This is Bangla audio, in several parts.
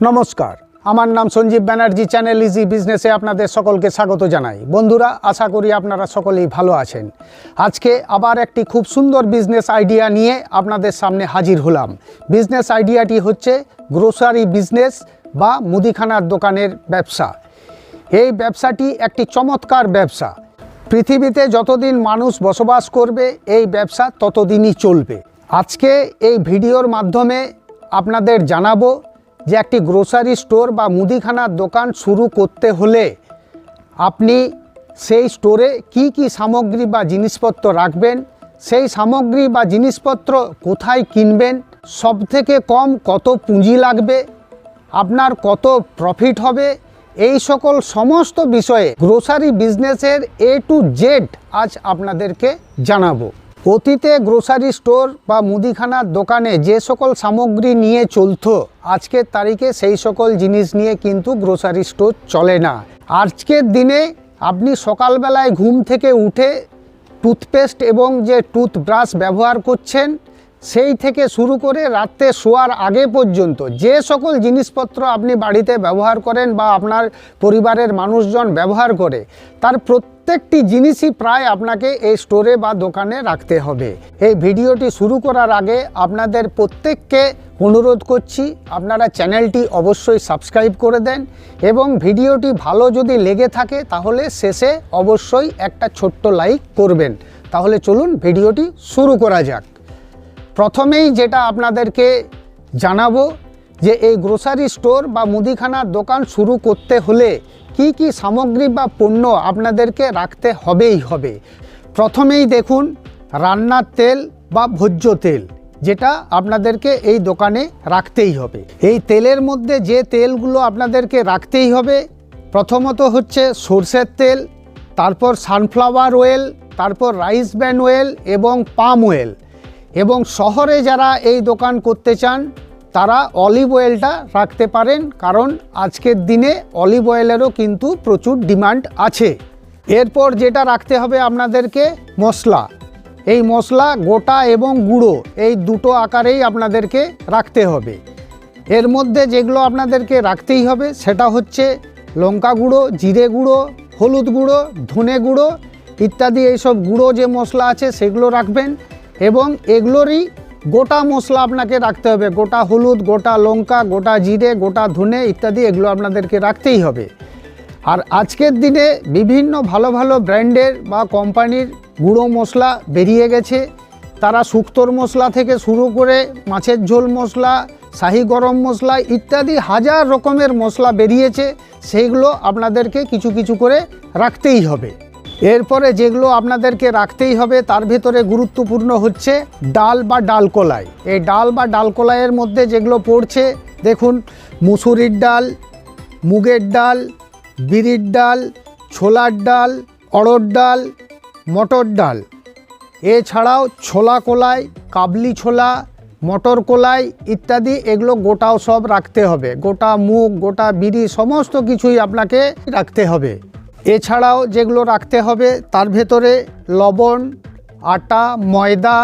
নমস্কার, আমার নাম সঞ্জীব ব্যানার্জি। চ্যানেল ইজি বিজনেসে আপনাদের সকলকে স্বাগত জানাই। বন্ধুরা, আশা করি আপনারা সকলেই ভালো আছেন। আজকে আবার একটি খুব সুন্দর বিজনেস আইডিয়া নিয়ে আপনাদের সামনে হাজির হলাম। বিজনেস আইডিয়াটি হচ্ছে গ্রোসারি বিজনেস বা মুদিখানার দোকানের ব্যবসা। এই ব্যবসাটি একটি চমৎকার ব্যবসা। পৃথিবীতে যতদিন মানুষ বসবাস করবে এই ব্যবসা ততদিনই চলবে। আজকে এই ভিডিওর মাধ্যমে আপনাদের জানাবো যে একটি গ্রোসারি স্টোর বা মুদিখানার দোকান শুরু করতে হলে আপনি সেই স্টোরে কি কি সামগ্রী বা জিনিসপত্র রাখবেন, সেই সামগ্রী বা জিনিসপত্র কোথায় কিনবেন, সবথেকে কম কত পুঁজি লাগবে, আপনার কত প্রফিট হবে, এই সকল সমস্ত বিষয়ে গ্রোসারি বিজনেসের A to Z আজ আপনাদেরকে জানাবো। অতীতে গ্রোসারি স্টোর বা মুদিখানার দোকানে যে সকল সামগ্রী নিয়ে চলতো, আজকের তারিখে সেই সকল জিনিস নিয়ে কিন্তু গ্রোসারি স্টোর চলে না। আজকের দিনে আপনি সকালবেলায় ঘুম থেকে উঠে টুথপেস্ট এবং যে টুথব্রাশ ব্যবহার করছেন, সেই থেকে শুরু করে রাতে শোয়ার আগে পর্যন্ত যে সকল জিনিসপত্র আপনি বাড়িতে ব্যবহার করেন বা আপনার পরিবারের মানুষজন ব্যবহার করে, তার প্রত্যেকটি জিনিসই প্রায় আপনাকে এই স্টোরে বা দোকানে রাখতে হবে। এই ভিডিওটি শুরু করার আগে আপনাদের প্রত্যেককে অনুরোধ করছি, আপনারা চ্যানেলটি অবশ্যই সাবস্ক্রাইব করে দেন এবং ভিডিওটি ভালো যদি লেগে থাকে তাহলে শেষে অবশ্যই একটা ছোট্ট লাইক করবেন। তাহলে চলুন ভিডিওটি শুরু করা যাক। প্রথমেই যেটা আপনাদেরকে জানাবো যে এই গ্রোসারি স্টোর বা মুদিখানার দোকান শুরু করতে হলে কি কি সামগ্রী বা পণ্য আপনাদেরকে রাখতে হবেই হবে। প্রথমেই দেখুন রান্নার তেল বা ভোজ্য তেল, যেটা আপনাদেরকে এই দোকানে রাখতেই হবে। এই তেলের মধ্যে যে তেলগুলো আপনাদেরকে রাখতেই হবে, প্রথমত হচ্ছে সরষের তেল, তারপর সানফ্লাওয়ার অয়েল, তারপর রাইস ব্র্যান অয়েল এবং পাম অয়েল। এবং শহরে যারা এই দোকান করতে চান তারা অলিভ অয়েলটা রাখতে পারেন, কারণ আজকের দিনে অলিভ অয়েলেরও কিন্তু প্রচুর ডিমান্ড আছে। এরপর যেটা রাখতে হবে আপনাদেরকে মশলা। এই মশলা গোটা এবং গুঁড়ো এই দুটো আকারেই আপনাদেরকে রাখতে হবে। এর মধ্যে যেগুলো আপনাদেরকে রাখতেই হবে সেটা হচ্ছে লঙ্কা গুঁড়ো, জিরে গুঁড়ো, হলুদ গুঁড়ো, ধনে গুঁড়ো ইত্যাদি। এইসব গুঁড়ো যে মশলা আছে সেগুলো রাখবেন এবং এগুলোরই গোটা মশলা আপনাকে রাখতে হবে। গোটা হলুদ, গোটা লঙ্কা, গোটা জিরে, গোটা ধনে ইত্যাদি এগুলো আপনাদেরকে রাখতেই হবে। আর আজকের দিনে বিভিন্ন ভালো ভালো ব্র্যান্ডের বা কোম্পানির গুঁড়ো মশলা বেরিয়ে গেছে। তারা শুক্তোর মশলা থেকে শুরু করে মাছের ঝোল মশলা, শাহি গরম মশলা ইত্যাদি হাজার রকমের মশলা বেরিয়েছে। সেইগুলো আপনাদেরকে কিছু কিছু করে রাখতেই হবে। এরপরে যেগুলো আপনাদেরকে রাখতেই হবে তার ভেতরে গুরুত্বপূর্ণ হচ্ছে ডাল বা ডালকলাই। এই ডাল বা ডালকলাইয়ের মধ্যে যেগুলো পড়ছে দেখুন, মুসুরির ডাল, মুগের ডাল, বিরির ডাল, ছোলার ডাল, অড়হর ডাল, মটর ডাল, এছাড়াও ছোলা কলাই, কাবলি ছোলা, মটর কলাই ইত্যাদি এগুলো গোটাও সব রাখতে হবে। গোটা মুগ, গোটা বিরি সমস্ত কিছুই আপনাকে রাখতে হবে। এছাড়াও যেগুলো রাখতে হবে তার ভেতরে লবণ, আটা, ময়দা,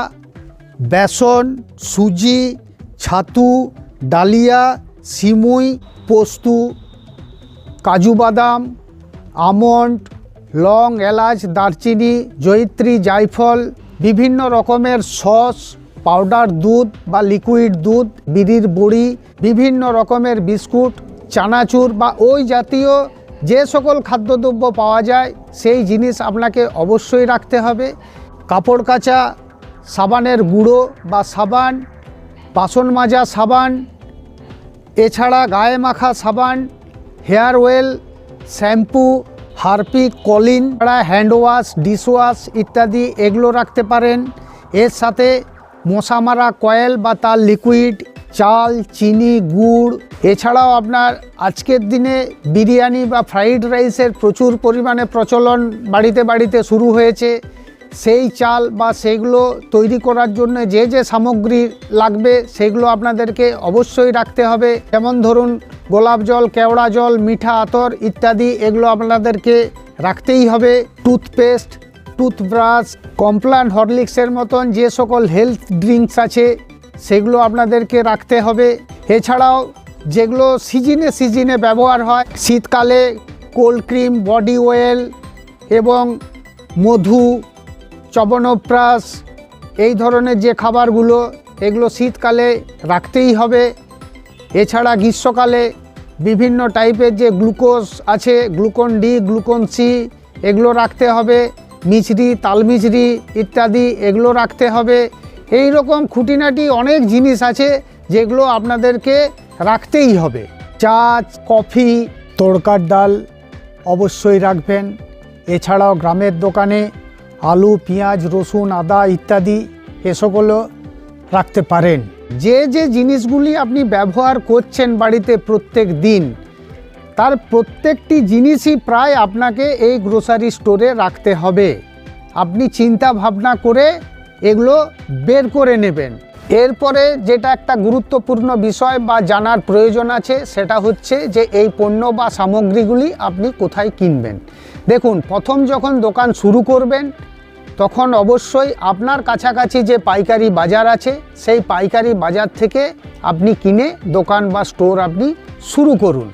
বেসন, সুজি, ছাতু, ডালিয়া, সিমুই, পোস্ত, কাজু বাদাম, আমন্ড, লং, এলাচ, দারচিনি, জয়িত্রী, জায়ফল, বিভিন্ন রকমের সস, পাউডার দুধ বা লিকুইড দুধ, বিড়ির বড়ি, বিভিন্ন রকমের বিস্কুট, চানাচুর বা ওই জাতীয় যে সকল খাদ্যদ্রব্য পাওয়া যায় সেই জিনিস আপনাকে অবশ্যই রাখতে হবে। কাপড় কাচা সাবানের গুঁড়ো বা সাবান, বাসন মাজা সাবান, এছাড়া গায়ে মাখা সাবান, hair oil, shampoo, Harpic, Colin, hand wash, dishwash ইত্যাদি এগুলো রাখতে পারেন। এর সাথে মশা মারা কয়েল বা তার লিকুইড, চাল, চিনি, গুড়। এছাড়াও আপনার আজকের দিনে বিরিয়ানি বা ফ্রাইড রাইসের প্রচুর পরিমাণে প্রচলন বাড়িতে বাড়িতে শুরু হয়েছে। সেই চাল বা সেগুলো তৈরি করার জন্য যে যে সামগ্রী লাগবে সেগুলো আপনাদেরকে অবশ্যই রাখতে হবে। যেমন ধরুন গোলাপ জল, কেওড়া জল, মিঠা আতর ইত্যাদি এগুলো আপনাদেরকে রাখতেই হবে। টুথপেস্ট, টুথব্রাশ, কমপ্লান, হরলিক্সের মতন যে সকল হেলথ ড্রিঙ্কস আছে সেগুলো আপনাদেরকে রাখতে হবে। এছাড়াও যেগুলো সিজনে সিজনে ব্যবহার হয়। শীতকালে কোল্ড ক্রিম, বডি অয়েল এবং মধু, চবনপ্রাশ, এই ধরনের যে খাবারগুলো, এগুলো শীতকালে রাখতেই হবে। এছাড়া গ্রীষ্মকালে বিভিন্ন টাইপের যে গ্লুকোজ আছে, গ্লুকন ডি, গ্লুকন সি, এগুলো রাখতে হবে। মিছরি, তালমিছরি ইত্যাদি এগুলো রাখতে হবে। এই রকম খুঁটিনাটি অনেক জিনিস আছে যেগুলো আপনাদেরকে রাখতেই হবে। চা, কফি, তড়কার ডাল অবশ্যই রাখবেন। এছাড়াও গ্রামের দোকানে আলু, পেঁয়াজ, রসুন, আদা ইত্যাদি এসবগুলো রাখতে পারেন। যে যে জিনিসগুলি আপনি ব্যবহার করছেন বাড়িতে প্রত্যেক দিন, তার প্রত্যেকটি জিনিসই প্রায় আপনাকে এই গ্রোসারি স্টোরে রাখতে হবে। আপনি চিন্তা ভাবনা করে এগুলো বের করে নেবেন। এরপরে যেটা একটা গুরুত্বপূর্ণ বিষয় বা জানার প্রয়োজন আছে, সেটা হচ্ছে যে এই পণ্য বা সামগ্রীগুলি আপনি কোথায় কিনবেন। দেখুন, প্রথম যখন দোকান শুরু করবেন তখন অবশ্যই আপনার কাছাকাছি যে পাইকারি বাজার আছে, সেই পাইকারি বাজার থেকে আপনি কিনে দোকান বা স্টোর আপনি শুরু করুন।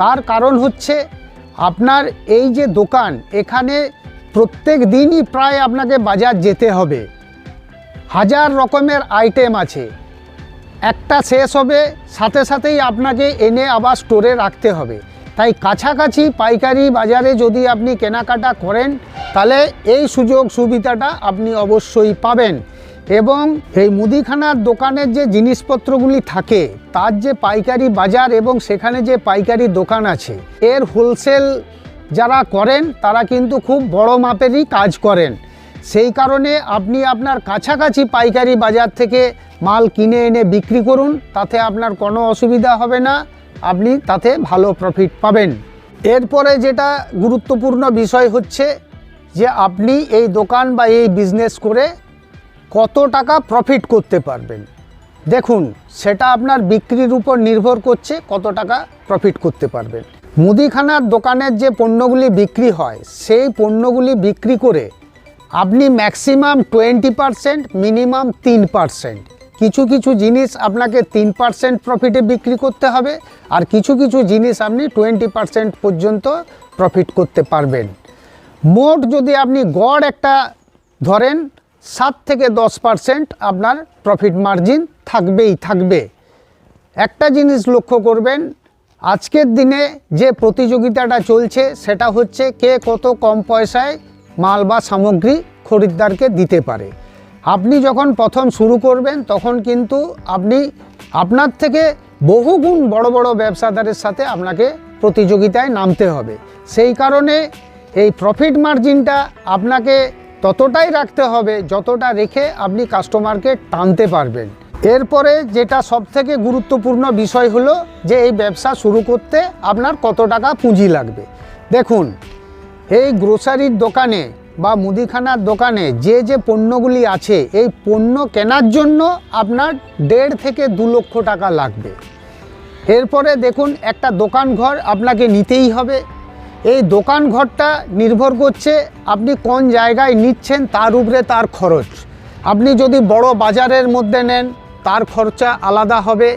তার কারণ হচ্ছে আপনার এই যে দোকান, এখানে প্রত্যেক দিনই প্রায় আপনাকে বাজার যেতে হবে। হাজার রকমের আইটেম আছে, একটা শেষ হবে সাথে সাথেই আপনাকে এনে আবার স্টোরে রাখতে হবে। তাই কাছাকাছি পাইকারি বাজারে যদি আপনি কেনাকাটা করেন, তাহলে এই সুযোগ সুবিধাটা আপনি অবশ্যই পাবেন। এবং এই মুদিখানার দোকানের যে জিনিসপত্রগুলি থাকে, তার যে পাইকারি বাজার এবং সেখানে যে পাইকারি দোকান আছে, এর হোলসেল যারা করেন তারা কিন্তু খুব বড় মাপেরই কাজ করেন। সেই কারণে আপনি আপনার কাছাকাছি পাইকারি বাজার থেকে মাল কিনে এনে বিক্রি করুন, তাতে আপনার কোনো অসুবিধা হবে না, আপনি তাতে ভালো প্রফিট পাবেন। এরপরে যেটা গুরুত্বপূর্ণ বিষয় হচ্ছে যে আপনি এই দোকান বা এই বিজনেস করে কত টাকা প্রফিট করতে পারবেন। দেখুন, সেটা আপনার বিক্রির উপর নির্ভর করছে কত টাকা প্রফিট করতে পারবেন। মুদিখানার দোকানের যে পণ্যগুলি বিক্রি হয়, সেই পণ্যগুলি বিক্রি করে আপনি ম্যাক্সিমাম 20%, মিনিমাম 3%, কিছু কিছু জিনিস আপনাকে 3% প্রফিটে বিক্রি করতে হবে, আর কিছু কিছু জিনিস আপনি 20% পর্যন্ত প্রফিট করতে পারবেন। মোট যদি আপনি গড় একটা ধরেন 7 থেকে 10% আপনার প্রফিট মার্জিন থাকবেই থাকবে। একটা জিনিস লক্ষ্য করবেন, আজকের দিনে যে প্রতিযোগিতাটা চলছে সেটা হচ্ছে কে কত কম পয়সায় মাল বা সামগ্রী খরিদ্দারকে দিতে পারে। আপনি যখন প্রথম শুরু করবেন তখন কিন্তু আপনি আপনার থেকে বহুগুণ বড় বড় ব্যবসাদারের সাথে আপনাকে প্রতিযোগিতায় নামতে হবে। সেই কারণে এই প্রফিট মার্জিনটা আপনাকে ততটাই রাখতে হবে যতটা রেখে আপনি কাস্টমারকে টানতে পারবেন। এরপরে যেটা সবথেকে গুরুত্বপূর্ণ বিষয় হলো যে এই ব্যবসা শুরু করতে আপনার কত টাকা পুঁজি লাগবে। দেখুন, এই গ্রোসারির দোকানে বা মুদিখানার দোকানে যে যে পণ্যগুলি আছে, এই পণ্য কেনার জন্য আপনার 1.5 থেকে 2 লক্ষ টাকা লাগবে। এরপরে দেখুন, একটা দোকান ঘর আপনাকে নিতেই হবে। এই দোকান ঘরটা নির্ভর করছে আপনি কোন জায়গায় নিচ্ছেন তার উপরে তার খরচ। আপনি যদি বড় বাজারের মধ্যে নেন তার খরচা আলাদা হবে,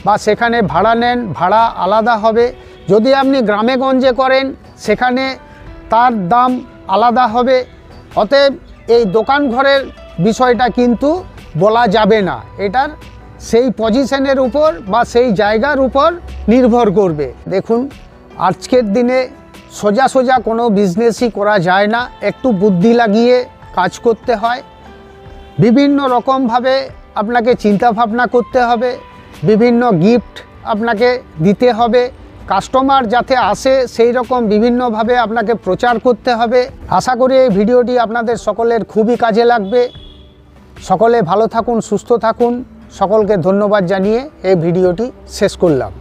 বা সেখানে ভাড়া নেন ভাড়া আলাদা হবে। যদি আপনি গ্রামে গঞ্জে করেন সেখানে তার দাম আলাদা হবে। অতএব এই দোকান ঘরের বিষয়টা কিন্তু বলা যাবে না, এটার সেই পজিশনের উপর বা সেই জায়গার উপর নির্ভর করবে। দেখুন, আজকের দিনে সোজা সোজা কোনো বিজনেসই করা যায় না, একটু বুদ্ধি লাগিয়ে কাজ করতে হয়। বিভিন্ন রকমভাবে আপনাকে চিন্তা ভাবনা করতে হবে, বিভিন্ন গিফট আপনাকে দিতে হবে, কাস্টমার যাতে আসে সেই রকম বিভিন্নভাবে আপনাকে প্রচার করতে হবে। আশা করি এই ভিডিওটি আপনাদের সকলের খুবই কাজে লাগবে। সকলে ভালো থাকুন, সুস্থ থাকুন। সকলকে ধন্যবাদ জানিয়ে এই ভিডিওটি শেষ করলাম।